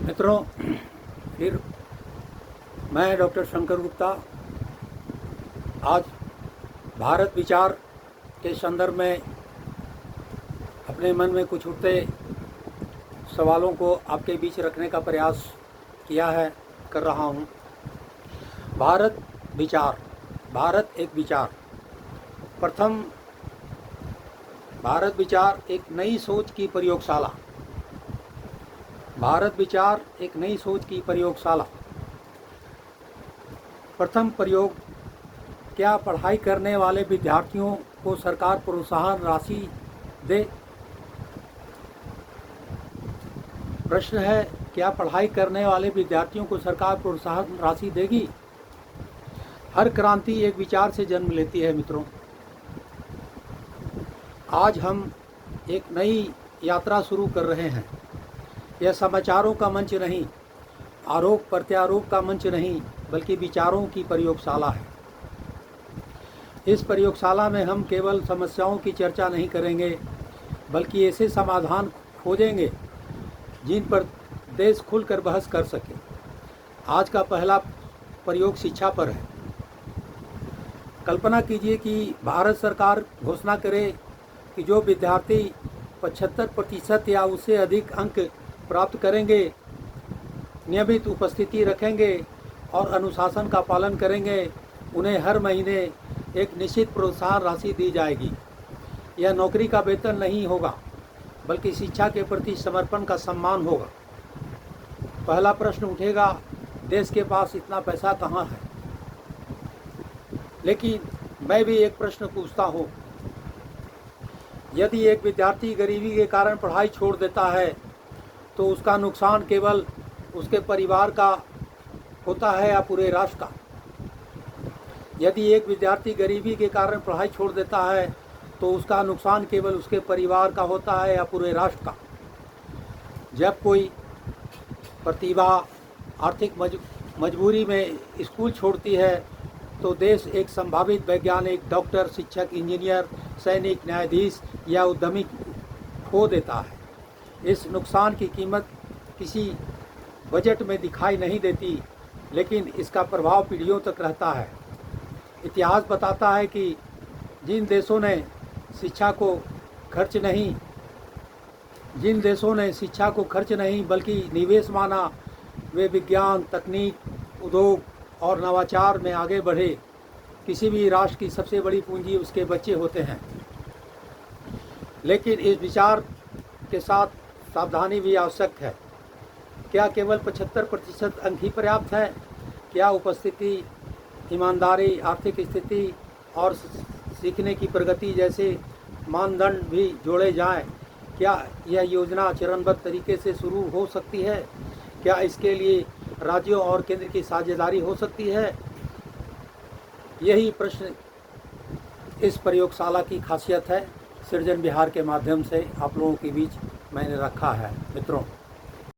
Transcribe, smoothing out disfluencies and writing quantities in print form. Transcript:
मित्रों, फिर मैं डॉक्टर शंकर गुप्ता आज भारत विचार के संदर्भ में अपने मन में कुछ उठते सवालों को आपके बीच रखने का प्रयास कर रहा हूँ। भारत एक विचार। प्रथम, भारत विचार एक नई सोच की प्रयोगशाला। भारत विचार एक नई सोच की प्रयोगशाला। प्रथम प्रयोग, क्या पढ़ाई करने वाले विद्यार्थियों को सरकार प्रोत्साहन राशि दे? प्रश्न है, क्या पढ़ाई करने वाले विद्यार्थियों को सरकार प्रोत्साहन राशि देगी? हर क्रांति एक विचार से जन्म लेती है मित्रों। आज हम एक नई यात्रा शुरू कर रहे हैं। यह समाचारों का मंच नहीं, आरोप प्रत्यारोप का मंच नहीं, बल्कि विचारों की प्रयोगशाला है। इस प्रयोगशाला में हम केवल समस्याओं की चर्चा नहीं करेंगे, बल्कि ऐसे समाधान खोजेंगे जिन पर देश खुलकर बहस कर सके। आज का पहला प्रयोग शिक्षा पर है। कल्पना कीजिए कि भारत सरकार घोषणा करे कि जो विद्यार्थी 75% या उससे अधिक अंक प्राप्त करेंगे, नियमित उपस्थिति रखेंगे और अनुशासन का पालन करेंगे, उन्हें हर महीने एक निश्चित प्रोत्साहन राशि दी जाएगी। यह नौकरी का वेतन नहीं होगा, बल्कि शिक्षा के प्रति समर्पण का सम्मान होगा। पहला प्रश्न उठेगा, देश के पास इतना पैसा कहाँ है? लेकिन मैं भी एक प्रश्न पूछता हूँ, यदि एक विद्यार्थी गरीबी के कारण पढ़ाई छोड़ देता है तो उसका नुकसान केवल उसके परिवार का होता है या पूरे राष्ट्र का? यदि एक विद्यार्थी गरीबी के कारण पढ़ाई छोड़ देता है तो उसका नुकसान केवल उसके परिवार का होता है या पूरे राष्ट्र का? जब कोई प्रतिभा आर्थिक मजबूरी में स्कूल छोड़ती है तो देश एक संभावित वैज्ञानिक, डॉक्टर, शिक्षक, इंजीनियर, सैनिक, न्यायाधीश या उद्यमी खो देता है। इस नुकसान की कीमत किसी बजट में दिखाई नहीं देती, लेकिन इसका प्रभाव पीढ़ियों तक रहता है। इतिहास बताता है कि जिन देशों ने शिक्षा को खर्च नहीं बल्कि निवेश माना, वे विज्ञान, तकनीक, उद्योग और नवाचार में आगे बढ़े। किसी भी राष्ट्र की सबसे बड़ी पूंजी उसके बच्चे होते हैं। लेकिन इस विचार के साथ सावधानी भी आवश्यक है। क्या केवल 75% अंक ही पर्याप्त है? क्या उपस्थिति, ईमानदारी, आर्थिक स्थिति और सीखने की प्रगति जैसे मानदंड भी जोड़े जाएं? क्या यह योजना चरणबद्ध तरीके से शुरू हो सकती है? क्या इसके लिए राज्यों और केंद्र की साझेदारी हो सकती है? यही प्रश्न इस प्रयोगशाला की खासियत है। सृजन विहार के माध्यम से आप लोगों के बीच मैंने रखा है मित्रों।